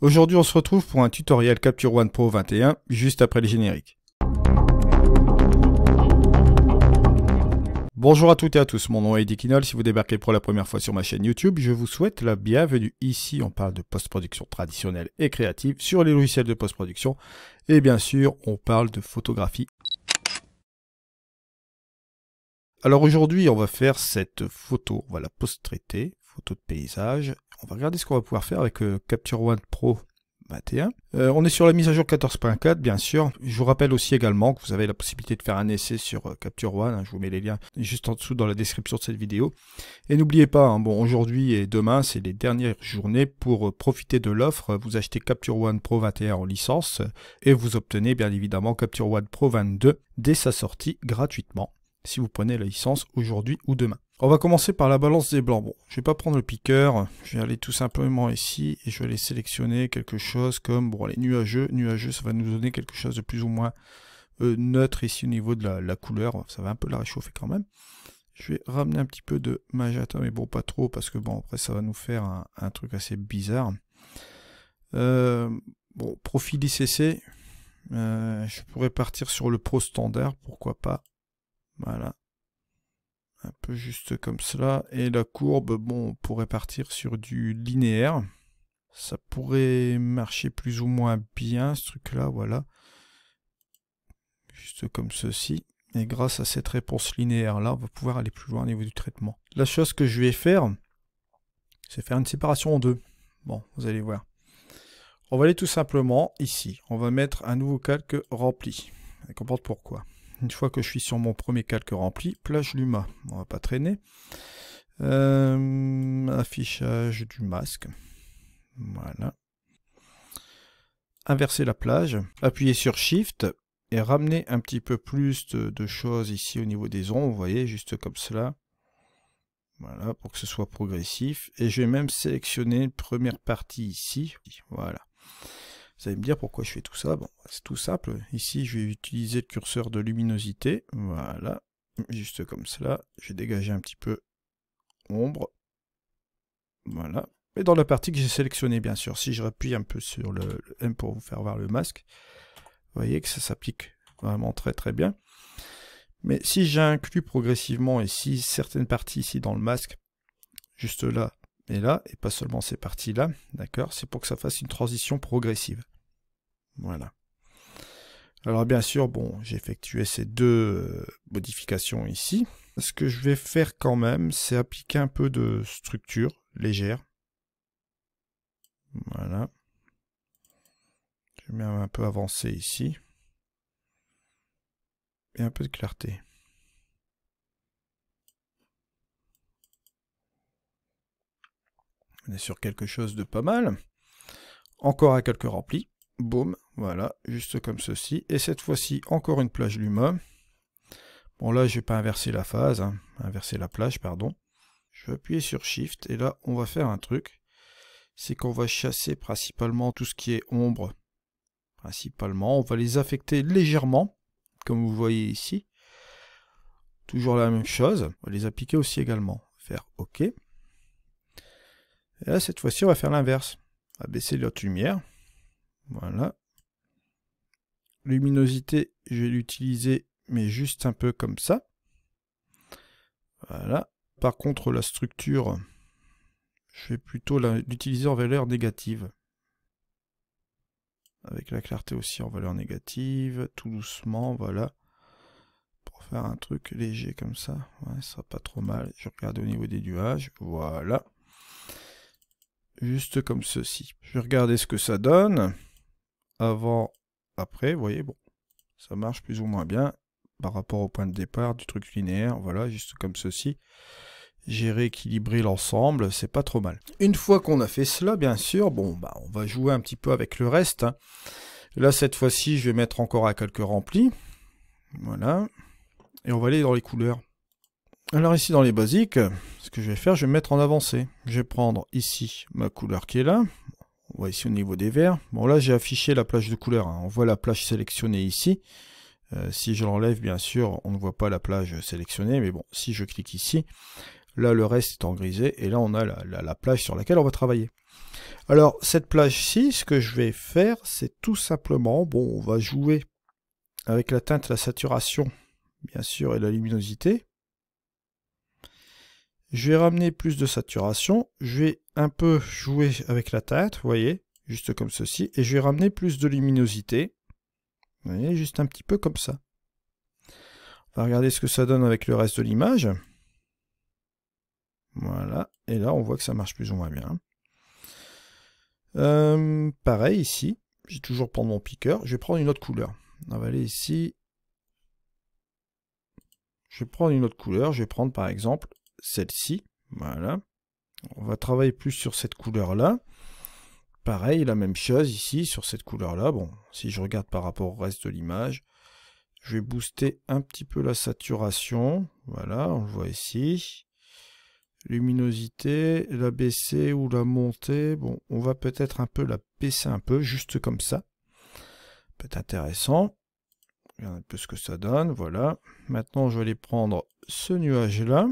Aujourd'hui, on se retrouve pour un tutoriel Capture One Pro 21, juste après les génériques. Bonjour à toutes et à tous, mon nom est Eddie Kinol. Si vous débarquez pour la première fois sur ma chaîne YouTube, je vous souhaite la bienvenue. Ici, on parle de post-production traditionnelle et créative sur les logiciels de post-production. Et bien sûr, on parle de photographie. Alors aujourd'hui, on va faire cette photo. On va la post-traiter, photo de paysage. On va regarder ce qu'on va pouvoir faire avec Capture One Pro 21. On est sur la mise à jour 14.4, bien sûr. Je vous rappelle aussi également que vous avez la possibilité de faire un essai sur Capture One. Je vous mets les liens juste en dessous dans la description de cette vidéo. Et n'oubliez pas, bon, aujourd'hui et demain, c'est les dernières journées pour profiter de l'offre. Vous achetez Capture One Pro 21 en licence et vous obtenez bien évidemment Capture One Pro 22 dès sa sortie gratuitement, si vous prenez la licence aujourd'hui ou demain. On va commencer par la balance des blancs. Bon, je vais pas prendre le piqueur, je vais aller tout simplement ici et je vais aller sélectionner quelque chose comme, bon, les nuageux. Nuageux, ça va nous donner quelque chose de plus ou moins neutre ici au niveau de la couleur. Ça va un peu la réchauffer quand même. Je vais ramener un petit peu de magenta, mais bon, pas trop, parce que bon, après ça va nous faire un truc assez bizarre. Bon, profil ICC, je pourrais partir sur le Pro standard, pourquoi pas. Voilà. Un peu juste comme cela. Et la courbe, bon, on pourrait partir sur du linéaire. Ça pourrait marcher plus ou moins bien, ce truc-là, voilà. Juste comme ceci. Et grâce à cette réponse linéaire-là, on va pouvoir aller plus loin au niveau du traitement. La chose que je vais faire, c'est faire une séparation en deux. Bon, vous allez voir. On va aller tout simplement ici. On va mettre un nouveau calque rempli. On comprend pourquoi. Une fois que je suis sur mon premier calque rempli, plage Luma, on va pas traîner. Affichage du masque. Voilà. Inverser la plage, appuyer sur Shift et ramener un petit peu plus de choses ici au niveau des ombres, vous voyez, juste comme cela. Voilà, pour que ce soit progressif. Et je vais même sélectionner une première partie ici. Voilà. Vous allez me dire pourquoi je fais tout ça. Bon, c'est tout simple. Ici, je vais utiliser le curseur de luminosité. Voilà. Juste comme cela. Je vais dégager un petit peu ombre. Voilà. Et dans la partie que j'ai sélectionnée, bien sûr, si je rappuie un peu sur le M pour vous faire voir le masque, vous voyez que ça s'applique vraiment très très bien. Mais si j'inclus progressivement ici certaines parties ici dans le masque, juste là, et là, et pas seulement ces parties-là, d'accord, c'est pour que ça fasse une transition progressive. Voilà. Alors bien sûr, bon, j'ai effectué ces deux modifications ici. Ce que je vais faire quand même, c'est appliquer un peu de structure légère. Voilà. Je vais même un peu avancer ici. Et un peu de clarté. On est sur quelque chose de pas mal. Encore un calque rempli. Boum, voilà, juste comme ceci. Et cette fois-ci, encore une plage Luma. Bon, là, je vais pas inverser la phase, hein, inverser la plage, pardon. Je vais appuyer sur Shift, et là, on va faire un truc. C'est qu'on va chasser principalement tout ce qui est ombre. Principalement, on va les affecter légèrement, comme vous voyez ici. Toujours la même chose. On va les appliquer aussi également. Faire OK. Et là, cette fois-ci, on va faire l'inverse. On va baisser notre lumière. Voilà. Luminosité, je vais l'utiliser, mais juste un peu comme ça. Voilà. Par contre, la structure, je vais plutôt l'utiliser en valeur négative. Avec la clarté aussi en valeur négative, tout doucement, voilà. Pour faire un truc léger comme ça. Ouais, ça sera pas trop mal. Je regarde au niveau des nuages. Voilà. Juste comme ceci. Je vais regarder ce que ça donne. Avant, après, vous voyez, bon, ça marche plus ou moins bien par rapport au point de départ du truc linéaire. Voilà, juste comme ceci. J'ai rééquilibré l'ensemble, c'est pas trop mal. Une fois qu'on a fait cela, bien sûr, bon, bah, on va jouer un petit peu avec le reste. Hein. Là, cette fois-ci, je vais mettre encore un calque rempli. Voilà. Et on va aller dans les couleurs. Alors ici, dans les basiques, ce que je vais faire, je vais mettre en avancée. Je vais prendre ici ma couleur qui est là. On voit ici au niveau des verts. Bon, là, j'ai affiché la plage de couleurs. Hein. On voit la plage sélectionnée ici. Si je l'enlève, bien sûr, on ne voit pas la plage sélectionnée. Mais bon, si je clique ici, Là, le reste est en grisé. Et là, on a la plage sur laquelle on va travailler. Alors, cette plage-ci, ce que je vais faire, c'est tout simplement, bon, on va jouer avec la teinte, la saturation, bien sûr, et la luminosité. Je vais ramener plus de saturation. Je vais un peu jouer avec la teinte, vous voyez, juste comme ceci. Et je vais ramener plus de luminosité. Vous voyez, juste un petit peu comme ça. On va regarder ce que ça donne avec le reste de l'image. Voilà. Et là, on voit que ça marche plus ou moins bien. Pareil ici. Je vais toujours prendre mon piqueur. Je vais prendre une autre couleur. On va aller ici. Je vais prendre une autre couleur. Je vais prendre par exemple celle-ci. Voilà. On va travailler plus sur cette couleur-là. Pareil, la même chose ici sur cette couleur-là. Bon, si je regarde par rapport au reste de l'image, je vais booster un petit peu la saturation. Voilà, on le voit ici. Luminosité, la baisser ou la monter. Bon, on va peut-être un peu la baisser un peu, juste comme ça. Peut-être intéressant. Regarde un peu ce que ça donne. Voilà. Maintenant, je vais aller prendre ce nuage-là.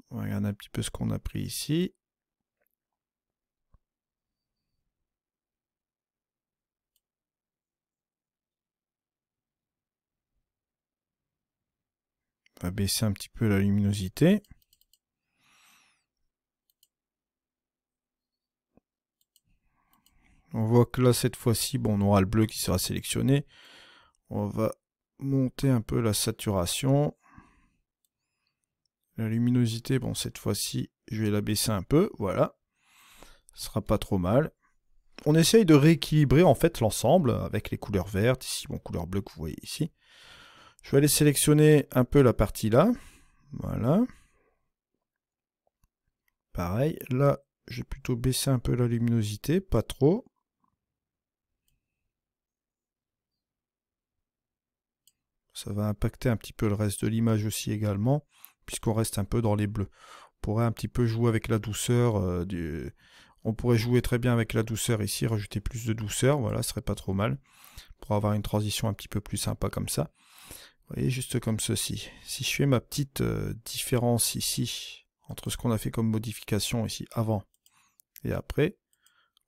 On va regarder un petit peu ce qu'on a pris ici. On va baisser un petit peu la luminosité. On voit que là, cette fois-ci, bon, on aura le bleu qui sera sélectionné. On va monter un peu la saturation. La luminosité, bon, cette fois-ci, je vais la baisser un peu. Voilà. Ce sera pas trop mal. On essaye de rééquilibrer, en fait, l'ensemble avec les couleurs vertes. Ici, bon, couleur bleue que vous voyez ici. Je vais aller sélectionner un peu la partie là. Voilà. Pareil, là, je vais plutôt baisser un peu la luminosité, pas trop. Ça va impacter un petit peu le reste de l'image aussi également, puisqu'on reste un peu dans les bleus. On pourrait un petit peu jouer avec la douceur On pourrait jouer très bien avec la douceur ici, rajouter plus de douceur, voilà, ce serait pas trop mal. Pour avoir une transition un petit peu plus sympa comme ça. Vous voyez, juste comme ceci. Si je fais ma petite différence ici, entre ce qu'on a fait comme modification ici avant et après,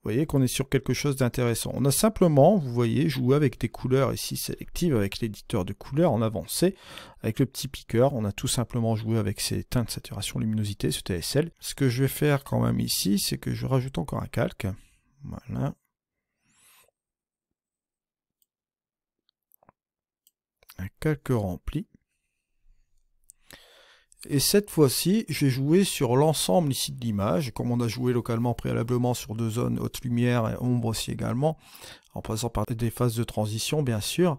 vous voyez qu'on est sur quelque chose d'intéressant. On a simplement, vous voyez, joué avec des couleurs ici sélectives, avec l'éditeur de couleurs en avancé, avec le petit piqueur. On a tout simplement joué avec ces teintes, saturation, luminosité, ce TSL. Ce que je vais faire quand même ici, c'est que je rajoute encore un calque. Voilà. Un calque rempli. Et cette fois-ci, je vais jouer sur l'ensemble ici de l'image, comme on a joué localement préalablement sur deux zones, haute lumière et ombre aussi également, en passant par des phases de transition bien sûr.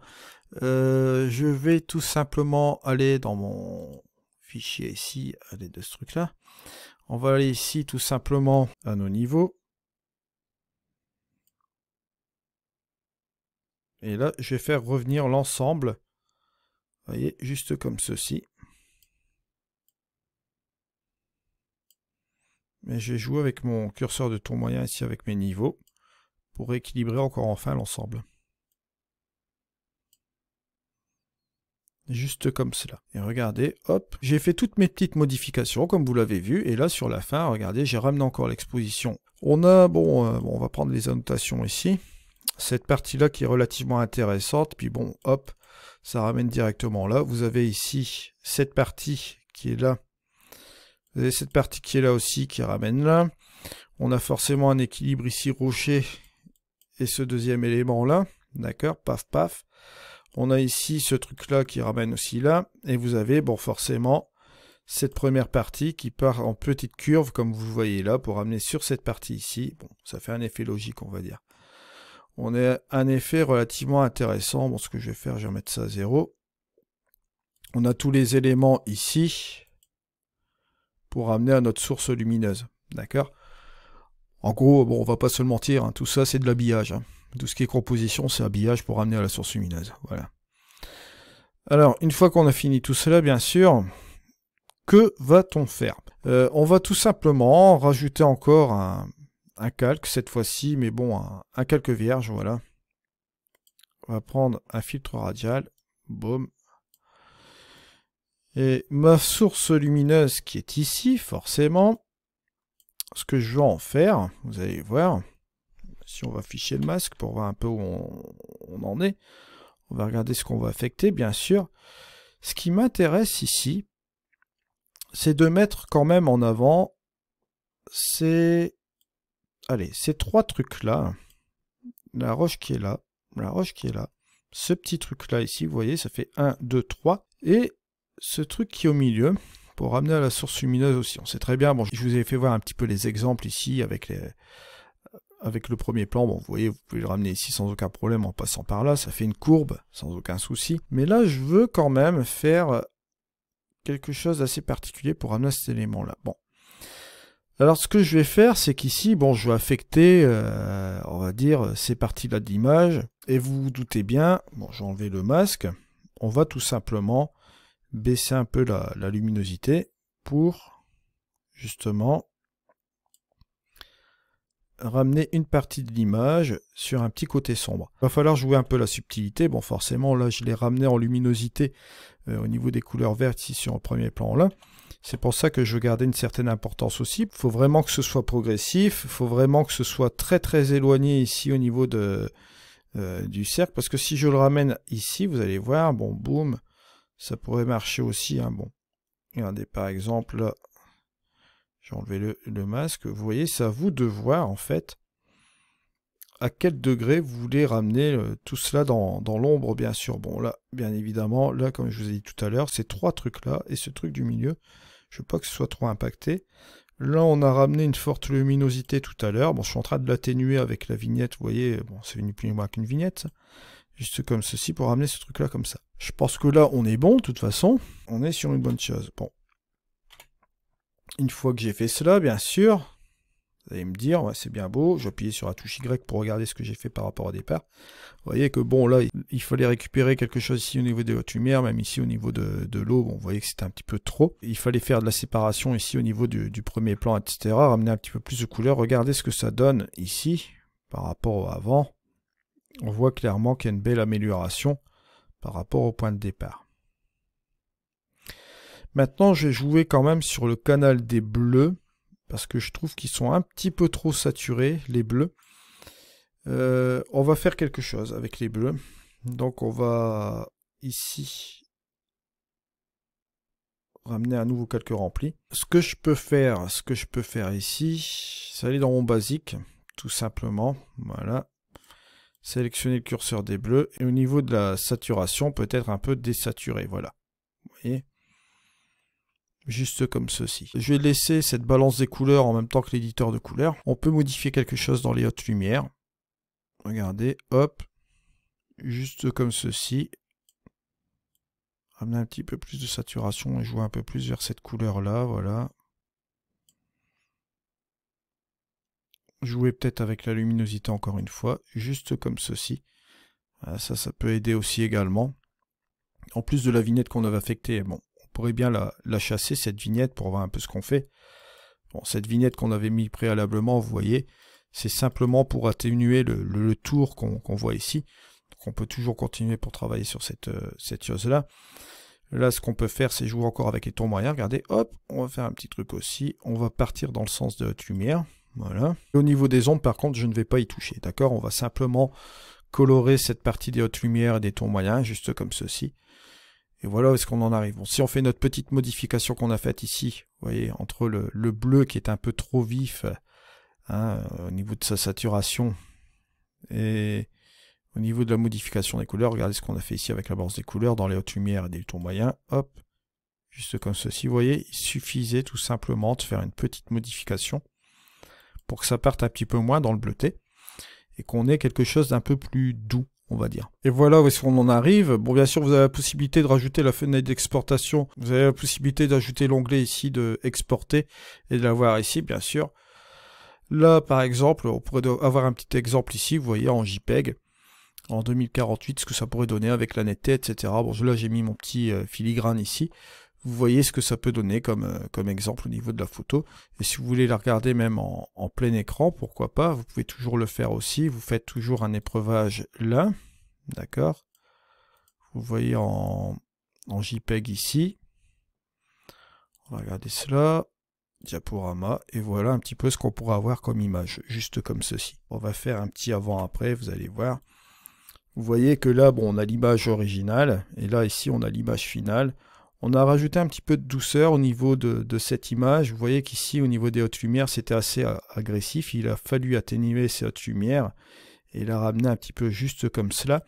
Je vais tout simplement aller dans mon fichier ici, aller de ce truc-là. On va aller ici tout simplement à nos niveaux. Et là, je vais faire revenir l'ensemble, vous voyez, juste comme ceci. Mais je vais jouer avec mon curseur de tour moyen ici avec mes niveaux pour équilibrer encore enfin l'ensemble. Juste comme cela. Et regardez, hop, j'ai fait toutes mes petites modifications comme vous l'avez vu. Et là sur la fin, regardez, j'ai ramené encore l'exposition. On a, on va prendre les annotations ici. Cette partie-là qui est relativement intéressante. Puis bon, hop, ça ramène directement là. Vous avez ici cette partie qui est là. Vous avez cette partie qui est là aussi, qui ramène là. On a forcément un équilibre ici, rocher, et ce deuxième élément là. D'accord, paf, paf. On a ici ce truc-là qui ramène aussi là. Et vous avez, bon, forcément, cette première partie qui part en petite curve, comme vous le voyez là, pour amener sur cette partie ici. Bon, ça fait un effet logique, on va dire. On a un effet relativement intéressant. Bon, ce que je vais faire, je vais mettre ça à 0. On a tous les éléments ici pour amener à notre source lumineuse. D'accord? En gros, bon, on va pas se le mentir, hein, tout ça c'est de l'habillage. Hein. Tout ce qui est composition, c'est habillage pour amener à la source lumineuse. Voilà. Alors, une fois qu'on a fini tout cela, bien sûr, que va-t-on faire? On va tout simplement rajouter encore un calque, cette fois-ci, mais bon, un calque vierge, voilà. On va prendre un filtre radial, boum. Et ma source lumineuse qui est ici, forcément, ce que je vais en faire, vous allez voir, si on va afficher le masque pour voir un peu où on en est, on va regarder ce qu'on va affecter, bien sûr. Ce qui m'intéresse ici, c'est de mettre quand même en avant ces trois trucs-là. La roche qui est là, la roche qui est là, ce petit truc-là ici, vous voyez, ça fait 1, 2, 3. Et ce truc qui est au milieu, pour ramener à la source lumineuse aussi. On sait très bien, bon, je vous ai fait voir un petit peu les exemples ici avec le premier plan. Bon, vous voyez, vous pouvez le ramener ici sans aucun problème en passant par là. Ça fait une courbe sans aucun souci. Mais là, je veux quand même faire quelque chose d'assez particulier pour ramener cet élément-là. Bon. Alors, ce que je vais faire, c'est qu'ici, bon, je vais affecter, on va dire, ces parties-là de l'image. Et vous vous doutez bien, bon, j'ai enlevé le masque. On va tout simplement baisser un peu la luminosité pour, justement, ramener une partie de l'image sur un petit côté sombre. Il va falloir jouer un peu la subtilité. Bon, forcément, là, je l'ai ramené en luminosité au niveau des couleurs vertes ici sur le premier plan là. C'est pour ça que je veux garder une certaine importance aussi. Il faut vraiment que ce soit progressif. Il faut vraiment que ce soit très très éloigné ici au niveau du cercle. Parce que si je le ramène ici, vous allez voir, bon, boum, ça pourrait marcher aussi. Hein, bon, regardez par exemple là. J'ai enlevé le masque. Vous voyez, c'est à vous de voir en fait à quel degré vous voulez ramener tout cela dans l'ombre, bien sûr. Bon, là, bien évidemment, là, comme je vous ai dit tout à l'heure, ces trois trucs-là et ce truc du milieu, je ne veux pas que ce soit trop impacté. Là, on a ramené une forte luminosité tout à l'heure. Bon, je suis en train de l'atténuer avec la vignette, vous voyez, bon, c'est ni plus ni moins qu'une vignette, ça. Juste comme ceci pour ramener ce truc-là comme ça. Je pense que là, on est bon, de toute façon. On est sur une bonne chose. Bon. Une fois que j'ai fait cela, bien sûr, vous allez me dire, ouais, c'est bien beau, j'ai appuyé sur la touche Y pour regarder ce que j'ai fait par rapport au départ. Vous voyez que bon, là, il fallait récupérer quelque chose ici au niveau des hautes lumières, même ici au niveau de l'eau, bon, vous voyez que c'était un petit peu trop. Il fallait faire de la séparation ici au niveau du premier plan, etc., ramener un petit peu plus de couleur. Regardez ce que ça donne ici, par rapport au avant. On voit clairement qu'il y a une belle amélioration par rapport au point de départ. Maintenant, je vais jouer quand même sur le canal des bleus, parce que je trouve qu'ils sont un petit peu trop saturés, les bleus. On va faire quelque chose avec les bleus. Donc on va ici ramener à nouveau quelques remplis. Ce que je peux faire ici, c'est aller dans mon basique, tout simplement. Voilà. Sélectionner le curseur des bleus. Et au niveau de la saturation, peut-être un peu désaturé. Voilà. Vous voyez ? Juste comme ceci. Je vais laisser cette balance des couleurs en même temps que l'éditeur de couleurs. On peut modifier quelque chose dans les hautes lumières. Regardez, hop, juste comme ceci. Ramener un petit peu plus de saturation et jouer un peu plus vers cette couleur-là, voilà. Jouer peut-être avec la luminosité encore une fois, juste comme ceci. Voilà, ça peut aider aussi également. En plus de la vignette qu'on avait affectée, bon. On pourrait bien la chasser, cette vignette, pour voir un peu ce qu'on fait. Bon, cette vignette qu'on avait mis préalablement, vous voyez, c'est simplement pour atténuer le tour qu'on voit ici. Donc on peut toujours continuer pour travailler sur cette chose-là. Là, ce qu'on peut faire, c'est jouer encore avec les tons moyens. Regardez, hop, on va faire un petit truc aussi. On va partir dans le sens de haute lumière. Voilà. Et au niveau des ombres, par contre, je ne vais pas y toucher. D'accord? On va simplement colorer cette partie des hautes lumières et des tons moyens, juste comme ceci. Et voilà où est-ce qu'on en arrive. Bon, si on fait notre petite modification qu'on a faite ici, vous voyez, entre le bleu qui est un peu trop vif, hein, au niveau de sa saturation, et au niveau de la modification des couleurs, regardez ce qu'on a fait ici avec la balance des couleurs, dans les hautes lumières et des tons moyens, hop, juste comme ceci, vous voyez, il suffisait tout simplement de faire une petite modification pour que ça parte un petit peu moins dans le bleuté, et qu'on ait quelque chose d'un peu plus doux, on va dire. Et voilà où est-ce qu'on en arrive. Bon, bien sûr, vous avez la possibilité de rajouter la fenêtre d'exportation. Vous avez la possibilité d'ajouter l'onglet ici de exporter et de l'avoir ici, bien sûr. Là, par exemple, on pourrait avoir un petit exemple ici, vous voyez, en JPEG, en 2048, ce que ça pourrait donner avec la netteté, etc. Bon, là, j'ai mis mon petit filigrane ici. Vous voyez ce que ça peut donner comme exemple au niveau de la photo. Et si vous voulez la regarder même en plein écran, pourquoi pas, vous pouvez toujours le faire aussi. Vous faites toujours un épreuvage là, d'accord. Vous voyez en JPEG ici. On va regarder cela. Diaporama. Et voilà un petit peu ce qu'on pourra avoir comme image. Juste comme ceci. On va faire un petit avant-après, vous allez voir. Vous voyez que là, bon, on a l'image originale. Et là, ici, on a l'image finale. On a rajouté un petit peu de douceur au niveau de cette image. Vous voyez qu'ici, au niveau des hautes lumières, c'était assez agressif. Il a fallu atténuer ces hautes lumières et la ramener un petit peu juste comme cela.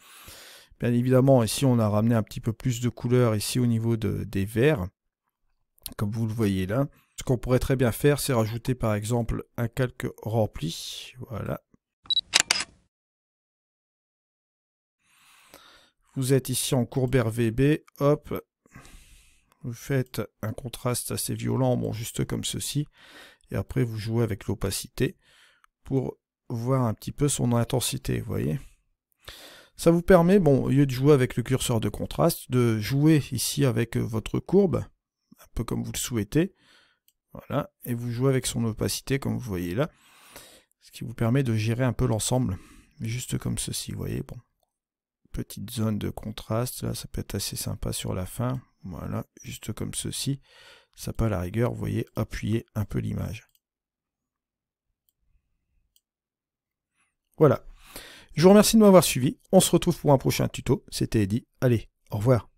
Bien évidemment, ici, on a ramené un petit peu plus de couleur ici au niveau des verts, comme vous le voyez là. Ce qu'on pourrait très bien faire, c'est rajouter par exemple un calque rempli. Voilà. Vous êtes ici en courbe RVB, hop, vous faites un contraste assez violent, bon, juste comme ceci, et après vous jouez avec l'opacité pour voir un petit peu son intensité, vous voyez. Ça vous permet, bon, au lieu de jouer avec le curseur de contraste, de jouer ici avec votre courbe, un peu comme vous le souhaitez, voilà, et vous jouez avec son opacité, comme vous voyez là, ce qui vous permet de gérer un peu l'ensemble, juste comme ceci, vous voyez, bon. Petite zone de contraste, là, ça peut être assez sympa sur la fin, voilà, juste comme ceci, ça peut à la rigueur, vous voyez, appuyer un peu l'image. Voilà. Je vous remercie de m'avoir suivi, on se retrouve pour un prochain tuto, c'était Eddy, allez, au revoir.